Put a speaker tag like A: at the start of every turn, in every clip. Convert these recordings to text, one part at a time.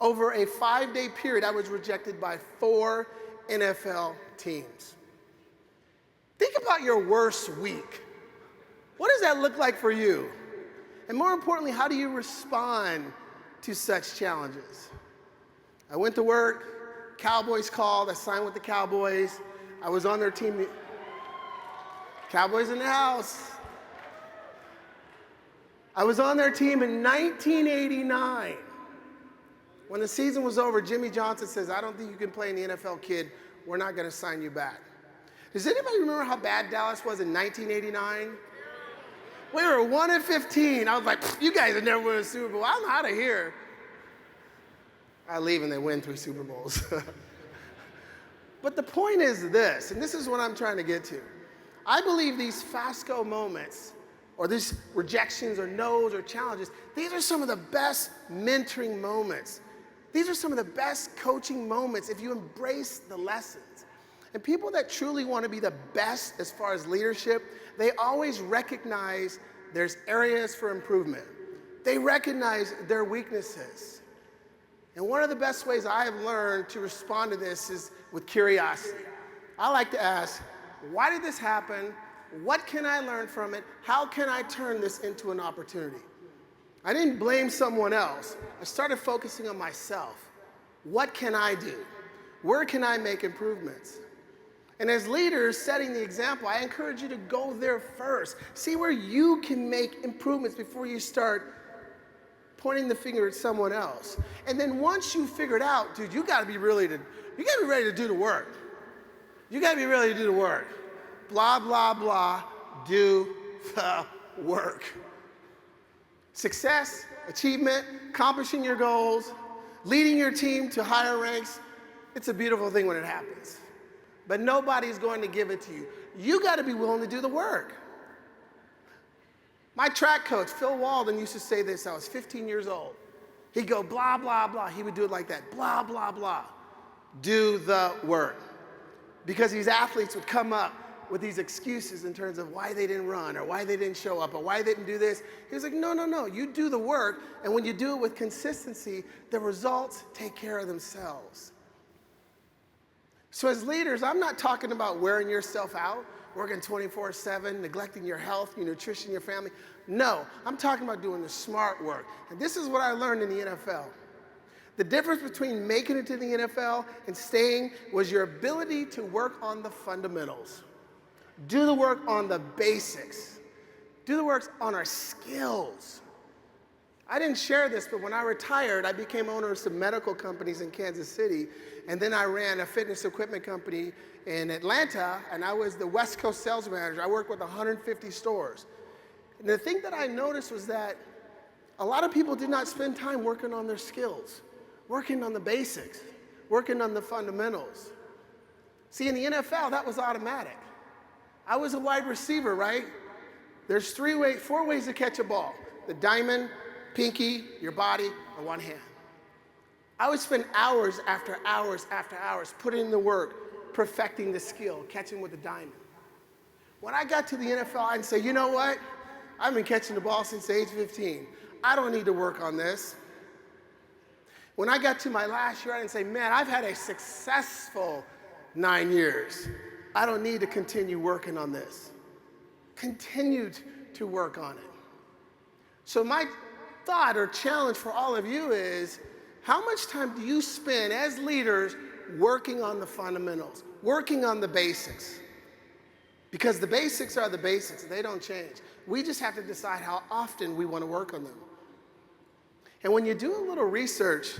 A: Over a 5-day period, I was rejected by 4 NFL teams. Think about your worst week. What does that look like for you? And more importantly, how do you respond to such challenges? I went to work, Cowboys called, I signed with the Cowboys. I was on their team. Cowboys in the house. I was on their team in 1989. When the season was over, Jimmy Johnson says, I don't think you can play in the NFL, kid. We're not going to sign you back. Does anybody remember how bad Dallas was in 1989? We were 1-15. I was like, you guys have never won a Super Bowl. I'm out of here. I leave and they win 3 Super Bowls. But the point is this, and this is what I'm trying to get to. I believe these FASCO moments, or these rejections or no's or challenges, these are some of the best mentoring moments. These are some of the best coaching moments if you embrace the lessons. And people that truly want to be the best as far as leadership, they always recognize there's areas for improvement. They recognize their weaknesses. And one of the best ways I have learned to respond to this is with curiosity. I like to ask, why did this happen? What can I learn from it? How can I turn this into an opportunity? I didn't blame someone else. I started focusing on myself. What can I do? Where can I make improvements? And as leaders setting the example, I encourage you to go there first. See where you can make improvements before you start pointing the finger at someone else. And then once you figure it out, dude, you gotta be ready to do the work. You gotta be ready to do the work. Blah, blah, blah, do the work. Success, achievement, accomplishing your goals, leading your team to higher ranks, it's a beautiful thing when it happens. But nobody's going to give it to you. You gotta be willing to do the work. My track coach, Phil Walden, used to say this. I was 15 years old. He'd go, blah, blah, blah. He would do it like that, blah, blah, blah. Do the work. Because these athletes would come up with these excuses in terms of why they didn't run or why they didn't show up or why they didn't do this. He was like, no, no, no. You do the work, and when you do it with consistency, the results take care of themselves. So as leaders, I'm not talking about wearing yourself out, working 24/7, neglecting your health, your nutrition, your family. No, I'm talking about doing the smart work. And this is what I learned in the NFL. The difference between making it to the NFL and staying was your ability to work on the fundamentals. Do the work on the basics. Do the work on our skills. I didn't share this, but when I retired, I became owner of some medical companies in Kansas City, and then I ran a fitness equipment company in Atlanta, and I was the West Coast sales manager. I worked with 150 stores. And the thing that I noticed was that a lot of people did not spend time working on their skills, working on the basics, working on the fundamentals. See, in the NFL, that was automatic. I was a wide receiver, right? There's 4 ways to catch a ball. The diamond, pinky, your body, and one hand. I would spend hours after hours after hours putting in the work, perfecting the skill, catching with the diamond. When I got to the NFL, I'd say, you know what? I've been catching the ball since age 15. I don't need to work on this. When I got to my last year, I'd say, man, I've had a successful 9 years. I don't need to continue working on this. Continue to work on it. So my thought or challenge for all of you is, how much time do you spend as leaders working on the fundamentals, working on the basics? Because the basics are the basics, they don't change. We just have to decide how often we want to work on them. And when you do a little research,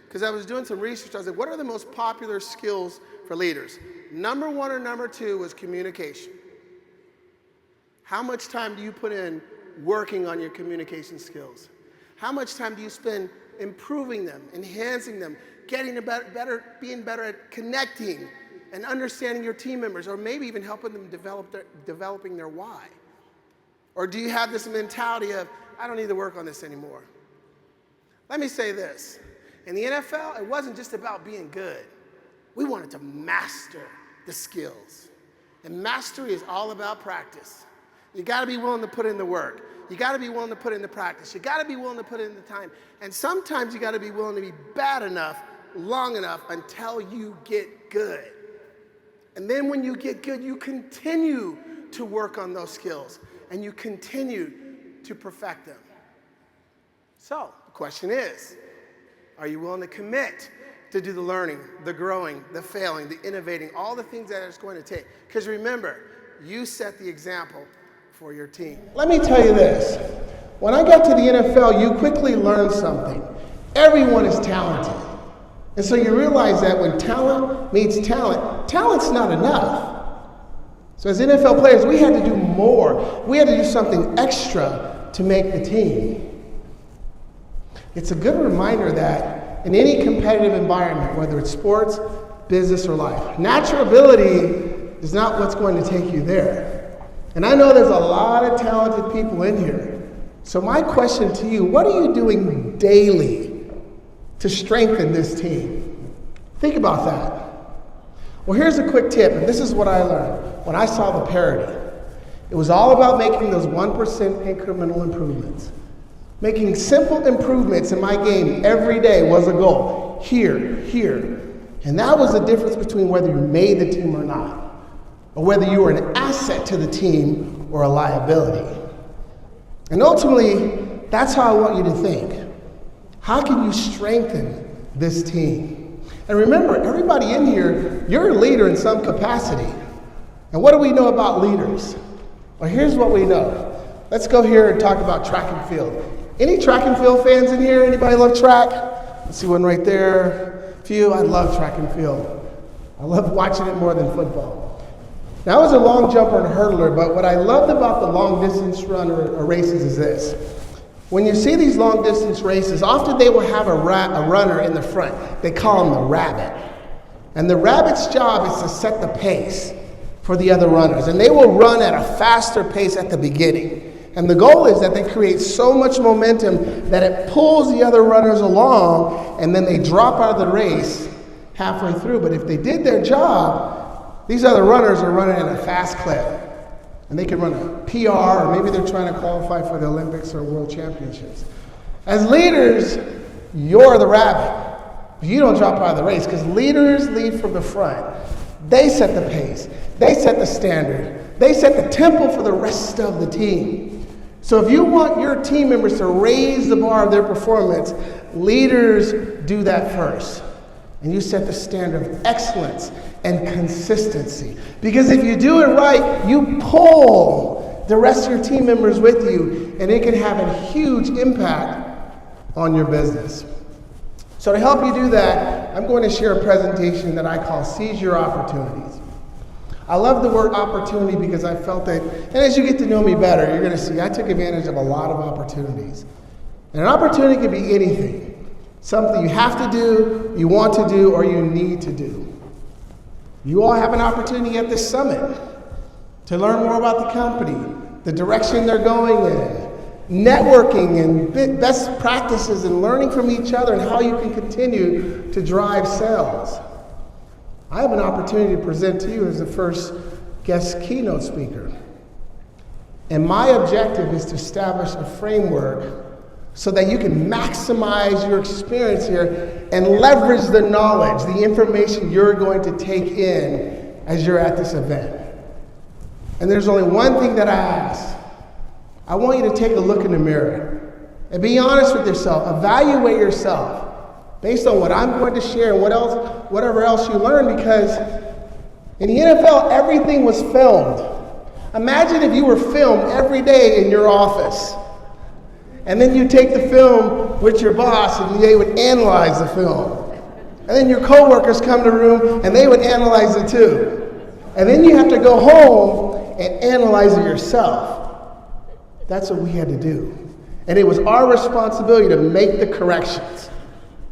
A: because I was doing some research, I was like, what are the most popular skills for leaders? Number 1 or number 2 was communication. How much time do you put in working on your communication skills? How much time do you spend improving them, enhancing them, getting better, being better at connecting and understanding your team members, or maybe even helping them developing their why? Or do you have this mentality of, I don't need to work on this anymore? Let me say this. In the NFL, it wasn't just about being good. We wanted to master the skills. And mastery is all about practice. You gotta be willing to put in the work. You got to be willing to put in the practice. You got to be willing to put in the time. And sometimes you got to be willing to be bad enough, long enough until you get good. And then when you get good, you continue to work on those skills and you continue to perfect them. So the question is, are you willing to commit to do the learning, the growing, the failing, the innovating, all the things that it's going to take? Because remember, you set the example for your team. Let me tell you this. When I got to the NFL, you quickly learn something. Everyone is talented. And so you realize that when talent meets talent, talent's not enough. So as NFL players, we had to do more. We had to do something extra to make the team. It's a good reminder that in any competitive environment, whether it's sports, business, or life, natural ability is not what's going to take you there. And I know there's a lot of talented people in here. So my question to you, what are you doing daily to strengthen this team? Think about that. Well, here's a quick tip, and this is what I learned when I saw the parity. It was all about making those 1% incremental improvements. Making simple improvements in my game every day was a goal. Here. And that was the difference between whether you made the team or not, or whether you were an asset to the team or a liability. And ultimately, that's how I want you to think. How can you strengthen this team? And remember, everybody in here, you're a leader in some capacity. And what do we know about leaders? Well, here's what we know. Let's go here and talk about track and field. Any track and field fans in here? Anybody love track? Let's see one right there. A few. I love track and field. I love watching it more than football. Now, I was a long jumper and hurdler, but what I loved about the long distance run or races is this. When you see these long distance races, often they will have a runner in the front. They call him the rabbit. And the rabbit's job is to set the pace for the other runners. And they will run at a faster pace at the beginning. And the goal is that they create so much momentum that it pulls the other runners along, and then they drop out of the race halfway through. But if they did their job, these other runners are running at a fast clip. And they can run a PR, or maybe they're trying to qualify for the Olympics or World Championships. As leaders, you're the rabbit. But you don't drop out of the race, because leaders lead from the front. They set the pace. They set the standard. They set the tempo for the rest of the team. So if you want your team members to raise the bar of their performance, leaders do that first. And you set the standard of excellence and consistency. Because if you do it right, you pull the rest of your team members with you, and it can have a huge impact on your business. So to help you do that, I'm going to share a presentation that I call Seize Your Opportunities. I love the word opportunity because I felt that, and as you get to know me better, you're going to see I took advantage of a lot of opportunities. And an opportunity can be anything. Something you have to do, you want to do, or you need to do. You all have an opportunity at this summit to learn more about the company, the direction they're going in, networking and best practices and learning from each other and how you can continue to drive sales. I have an opportunity to present to you as the first guest keynote speaker. And my objective is to establish a framework so that you can maximize your experience here and leverage the knowledge, the information you're going to take in as you're at this event. And there's only one thing that I ask. I want you to take a look in the mirror and be honest with yourself. Evaluate yourself based on what I'm going to share and whatever else you learn, because in the NFL, everything was filmed. Imagine if you were filmed every day in your office. And then you take the film with your boss and they would analyze the film. And then your coworkers come to the room and they would analyze it too. And then you have to go home and analyze it yourself. That's what we had to do. And it was our responsibility to make the corrections,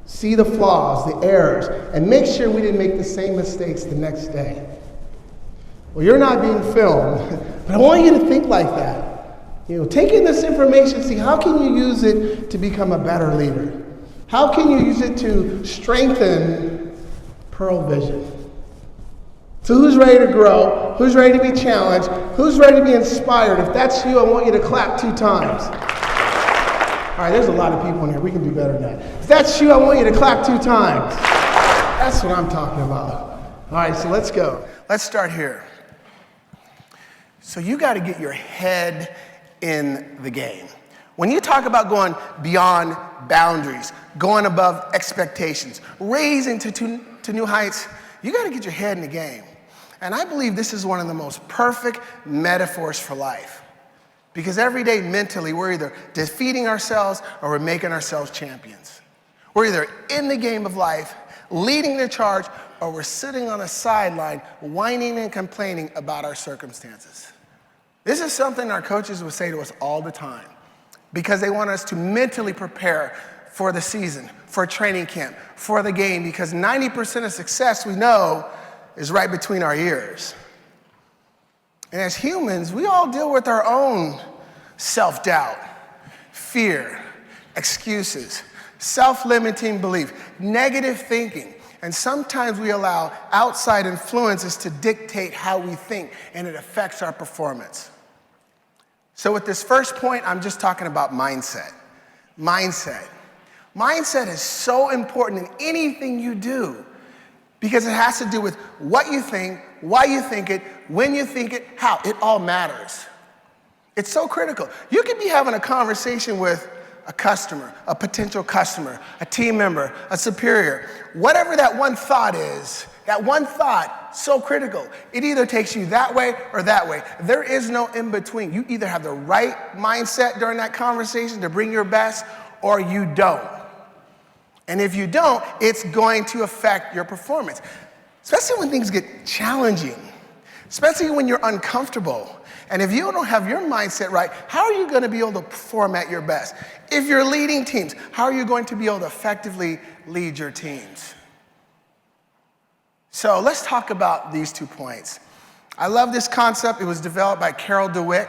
A: see the flaws, the errors, and make sure we didn't make the same mistakes the next day. Well, you're not being filmed, but I want you to think like that. Take in this information, see how can you use it to become a better leader? How can you use it to strengthen Pearl Vision? So who's ready to grow? Who's ready to be challenged? Who's ready to be inspired? If that's you, I want you to clap 2 times. All right, there's a lot of people in here. We can do better than that. If that's you, I want you to clap 2 times. That's what I'm talking about. All right, so let's go. Let's start here. So you got to get your head in the game. When you talk about going beyond boundaries, going above expectations, raising to new heights, you got to get your head in the game. And I believe this is one of the most perfect metaphors for life. Because every day mentally, we're either defeating ourselves or we're making ourselves champions. We're either in the game of life, leading the charge, or we're sitting on a sideline, whining and complaining about our circumstances. This is something our coaches would say to us all the time, because they want us to mentally prepare for the season, for training camp, for the game, because 90% of success, we know, is right between our ears. And as humans, we all deal with our own self-doubt, fear, excuses, self-limiting belief, negative thinking. And sometimes we allow outside influences to dictate how we think, and it affects our performance. So with this first point, I'm just talking about mindset. Mindset. Mindset is so important in anything you do because it has to do with what you think, why you think it, when you think it, how. It all matters. It's so critical. You could be having a conversation with a customer, a potential customer, a team member, a superior, whatever that one thought is, that one thought, so critical. It either takes you that way or that way. There is no in between. You either have the right mindset during that conversation to bring your best, or you don't. And if you don't, it's going to affect your performance, especially when things get challenging, especially when you're uncomfortable. And if you don't have your mindset right, how are you going to be able to perform at your best? If you're leading teams, how are you going to be able to effectively lead your teams? So let's talk about these 2 points. I love this concept. It was developed by Carol DeWitt.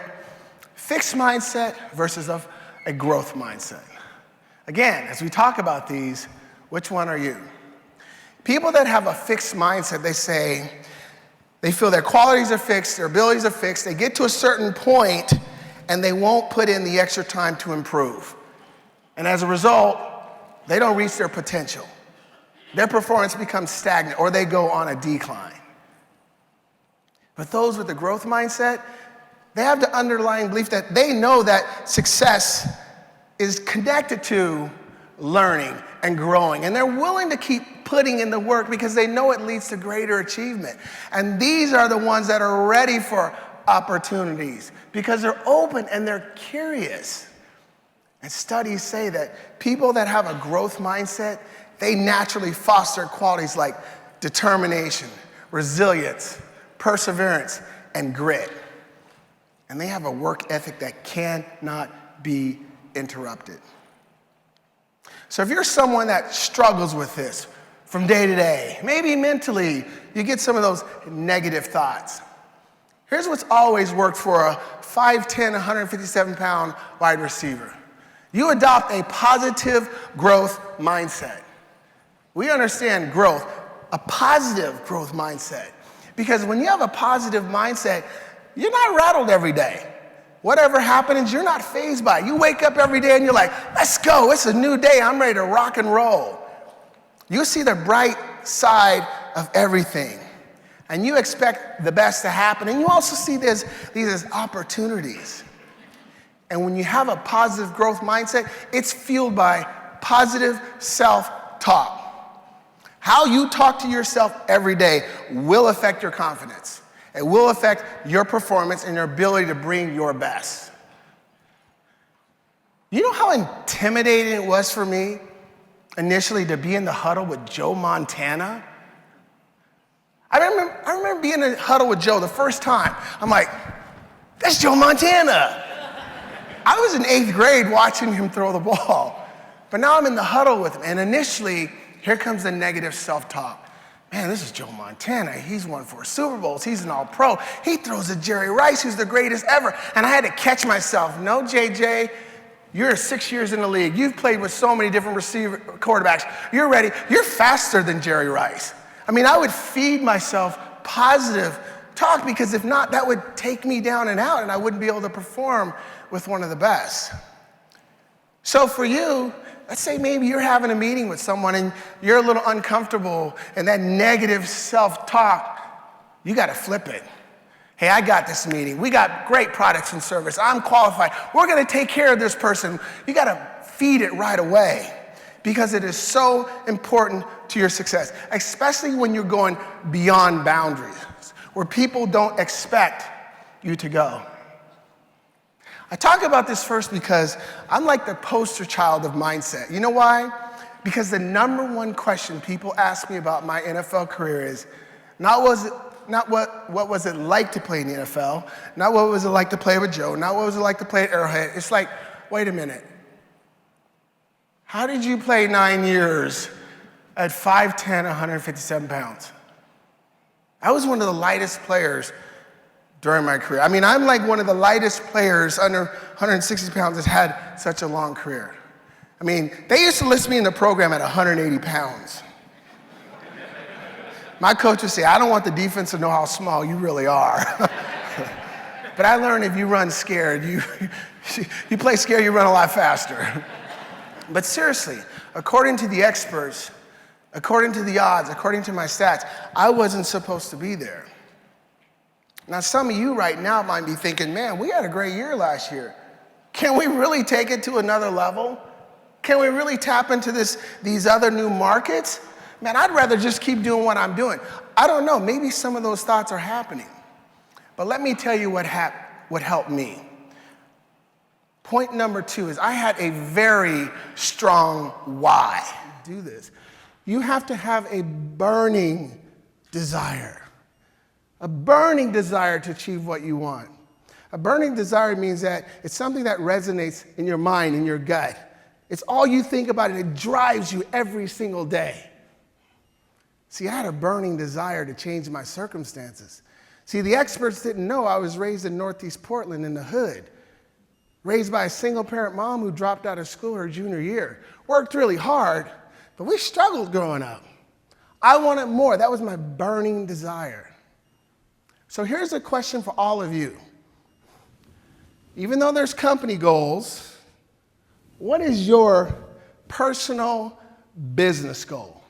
A: Fixed mindset versus a growth mindset. Again, as we talk about these, which one are you? People that have a fixed mindset, they say, they feel their qualities are fixed, their abilities are fixed, they get to a certain point and they won't put in the extra time to improve. And as a result, they don't reach their potential. Their performance becomes stagnant or they go on a decline. But those with the growth mindset, they have the underlying belief that they know that success is connected to learning and growing. And they're willing to keep putting in the work because they know it leads to greater achievement. And these are the ones that are ready for opportunities because they're open and they're curious. And studies say that people that have a growth mindset, they naturally foster qualities like determination, resilience, perseverance, and grit. And they have a work ethic that cannot be interrupted. So if you're someone that struggles with this from day to day, maybe mentally you get some of those negative thoughts. Here's what's always worked for a 5'10", 157-pound wide receiver. You adopt a positive growth mindset. We understand growth, a positive growth mindset. Because when you have a positive mindset, you're not rattled every day. Whatever happens, you're not fazed by it. You wake up every day and you're like, let's go, it's a new day, I'm ready to rock and roll. You see the bright side of everything. And you expect the best to happen. And you also see these as opportunities. And when you have a positive growth mindset, it's fueled by positive self-talk. How you talk to yourself every day will affect your confidence. It will affect your performance and your ability to bring your best. You know how intimidating it was for me initially to be in the huddle with Joe Montana? I remember being in the huddle with Joe the first time. I'm like, that's Joe Montana. I was in 8th grade watching him throw the ball. But now I'm in the huddle with him. And initially, here comes the negative self-talk. Man, this is Joe Montana. He's won 4 Super Bowls. He's an all-pro. He throws to Jerry Rice, who's the greatest ever. And I had to catch myself. No, JJ, you're 6 years in the league. You've played with so many different quarterbacks. You're ready. You're faster than Jerry Rice. I mean, I would feed myself positive talk, because if not, that would take me down and out and I wouldn't be able to perform with one of the best. So for you, let's say maybe you're having a meeting with someone and you're a little uncomfortable and that negative self-talk, you got to flip it. Hey, I got this meeting. We got great products and service. I'm qualified. We're going to take care of this person. You got to feed it right away because it is so important to your success, especially when you're going beyond boundaries, where people don't expect you to go. I talk about this first because I'm like the poster child of mindset. You know why? Because the number one question people ask me about my NFL career is not what was it like to play in the NFL, not what was it like to play with Joe, not what was it like to play at Arrowhead. It's like, wait a minute. How did you play 9 years at 5'10", 157 pounds? I was one of the lightest players during my career. I mean, I'm like one of the lightest players under 160 pounds that's had such a long career. I mean, they used to list me in the program at 180 pounds. My coach would say, I don't want the defense to know how small you really are. But I learned if you run scared, you play scared, you run a lot faster. But seriously, according to the experts, according to the odds, according to my stats, I wasn't supposed to be there. Now, some of you right now might be thinking, man, we had a great year last year. Can we really take it to another level? Can we really tap into these other new markets? Man, I'd rather just keep doing what I'm doing. I don't know, maybe some of those thoughts are happening. But let me tell you what helped me. Point number 2 is I had a very strong why to do this. You have to have a burning desire. A burning desire to achieve what you want. A burning desire means that it's something that resonates in your mind, in your gut. It's all you think about, and it drives you every single day. See, I had a burning desire to change my circumstances. See, the experts didn't know I was raised in Northeast Portland in the hood, raised by a single-parent mom who dropped out of school her junior year. Worked really hard, but we struggled growing up. I wanted more. That was my burning desire. So here's a question for all of you. Even though there's company goals, what is your personal business goal?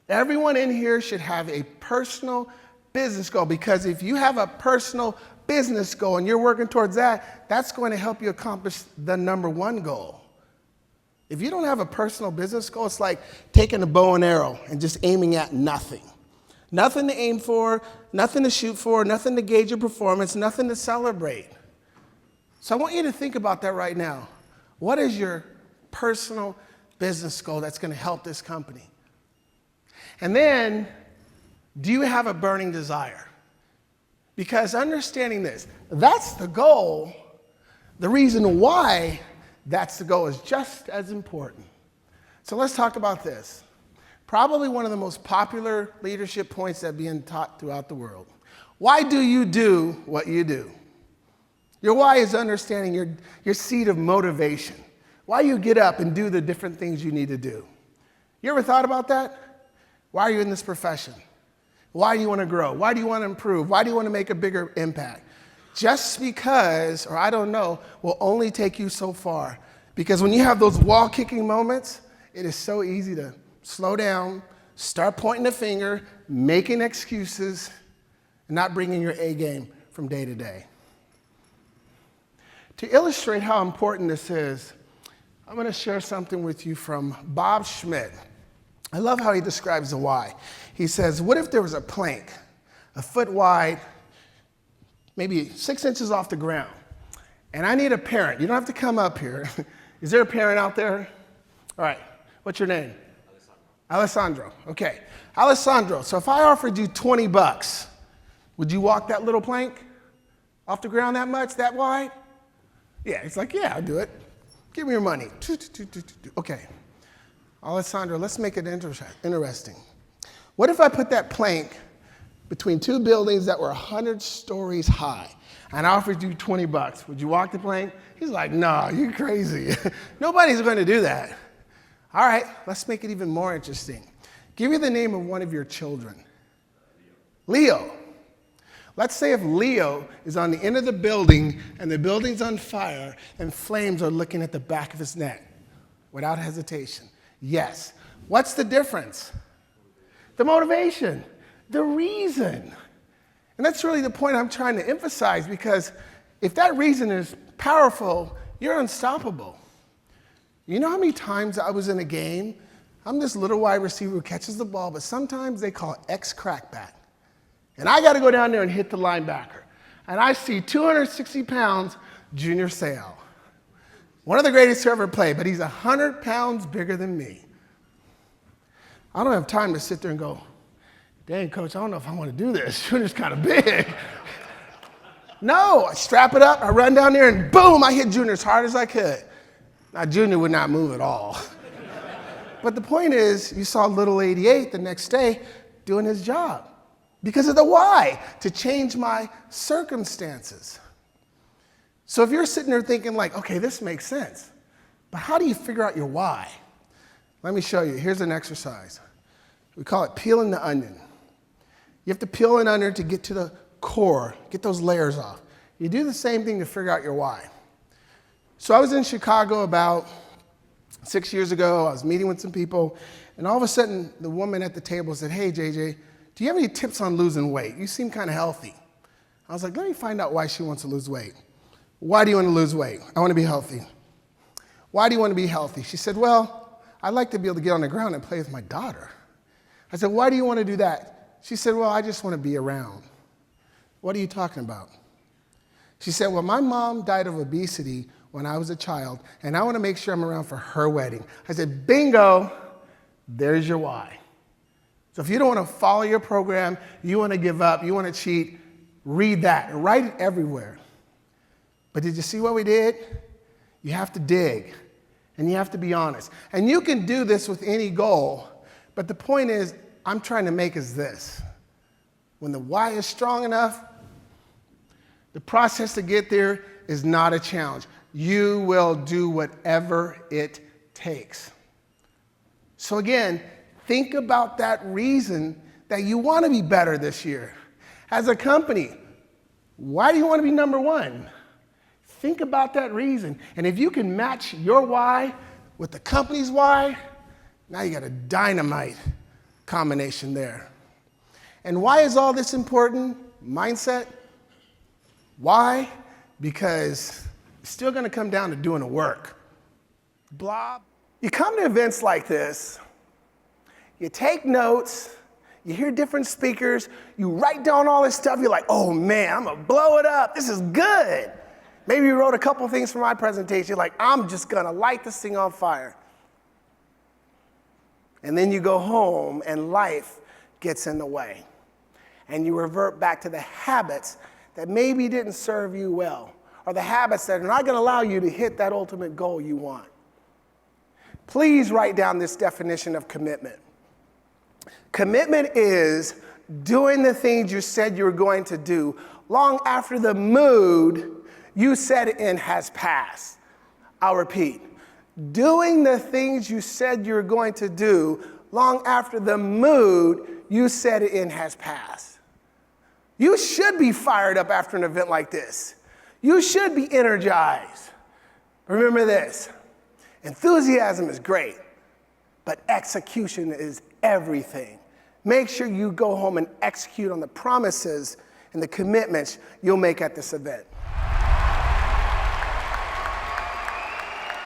A: Everyone in here should have a personal business goal, because if you have a personal business goal and you're working towards that, that's going to help you accomplish the number 1 goal. If you don't have a personal business goal, it's like taking a bow and arrow and just aiming at nothing. Nothing to aim for, nothing to shoot for, nothing to gauge your performance, nothing to celebrate. So I want you to think about that right now. What is your personal business goal that's going to help this company? And then, do you have a burning desire? Because understanding this, that's the goal. The reason why that's the goal is just as important. So let's talk about this. Probably one of the most popular leadership points that are being taught throughout the world. Why do you do what you do? Your why is understanding your seed of motivation. Why you get up and do the different things you need to do. You ever thought about that? Why are you in this profession? Why do you want to grow? Why do you want to improve? Why do you want to make a bigger impact? Just because, or I don't know, will only take you so far. Because when you have those wall-kicking moments, it is so easy to slow down, start pointing the finger, making excuses, and not bringing your A game from day to day. To illustrate how important this is, I'm going to share something with you from Bob Schmidt. I love how he describes the why. He says, what if there was a plank, a foot wide, maybe 6 inches off the ground, and I need a parent. You don't have to come up here. Is there a parent out there? All right. What's your name? Alessandro. Okay. Alessandro, so if I offered you $20, would you walk that little plank off the ground that much, that wide? Yeah. He's like, yeah, I'll do it. Give me your money. Okay. Alessandro, let's make it interesting. What if I put that plank between 2 buildings that were 100 stories high, and I offered you $20? Would you walk the plank? He's like, no, you're crazy. Nobody's going to do that. All right, let's make it even more interesting. Give me the name of one of your children. Leo. Let's say if Leo is on the end of the building and the building's on fire and flames are looking at the back of his neck without hesitation. Yes. What's the difference? The motivation, the reason. And that's really the point I'm trying to emphasize, because if that reason is powerful, you're unstoppable. You know how many times I was in a game? I'm this little wide receiver who catches the ball, but sometimes they call X crackback. And I got to go down there and hit the linebacker. And I see 260 pounds, Junior Seau. One of the greatest who ever played, but he's 100 pounds bigger than me. I don't have time to sit there and go, dang, coach, I don't know if I want to do this. Junior's kind of big. No, I strap it up, I run down there, and boom, I hit Junior as hard as I could. Now, Junior would not move at all. But the point is, you saw little 88 the next day doing his job because of the why, to change my circumstances. So if you're sitting there thinking like, okay, this makes sense, but how do you figure out your why? Let me show you. Here's an exercise. We call it peeling the onion. You have to peel an onion to get to the core, get those layers off. You do the same thing to figure out your why. So I was in Chicago about 6 years ago. I was meeting with some people, and all of a sudden, the woman at the table said, hey, JJ, do you have any tips on losing weight? You seem kind of healthy. I was like, let me find out why she wants to lose weight. Why do you want to lose weight? I want to be healthy. Why do you want to be healthy? She said, well, I'd like to be able to get on the ground and play with my daughter. I said, why do you want to do that? She said, well, I just want to be around. What are you talking about? She said, well, my mom died of obesity when I was a child, and I want to make sure I'm around for her wedding. I said, bingo, there's your why. So if you don't want to follow your program, you want to give up, you want to cheat, read that, write it everywhere. But did you see what we did? You have to dig, and you have to be honest. And you can do this with any goal, but the point is, I'm trying to make is this. When the why is strong enough, the process to get there is not a challenge. You will do whatever it takes. So again, think about that reason that you want to be better this year. As a company, why do you want to be number one? Think about that reason. And if you can match your why with the company's why, now you got a dynamite combination there. And why is all this important? Mindset. Why? Because it's still going to come down to doing the work. Blah. You come to events like this, you take notes, you hear different speakers, you write down all this stuff, you're like, oh man, I'm going to blow it up. This is good. Maybe you wrote a couple things for my presentation, you're like, I'm just going to light this thing on fire. And then you go home and life gets in the way. And you revert back to the habits that maybe didn't serve you well, or the habits that are not going to allow you to hit that ultimate goal you want. Please write down this definition of commitment. Commitment is doing the things you said you were going to do long after the mood you set in has passed. I'll repeat. Doing the things you said you were going to do long after the mood you set it in has passed. You should be fired up after an event like this. You should be energized. Remember this, enthusiasm is great, but execution is everything. Make sure you go home and execute on the promises and the commitments you'll make at this event.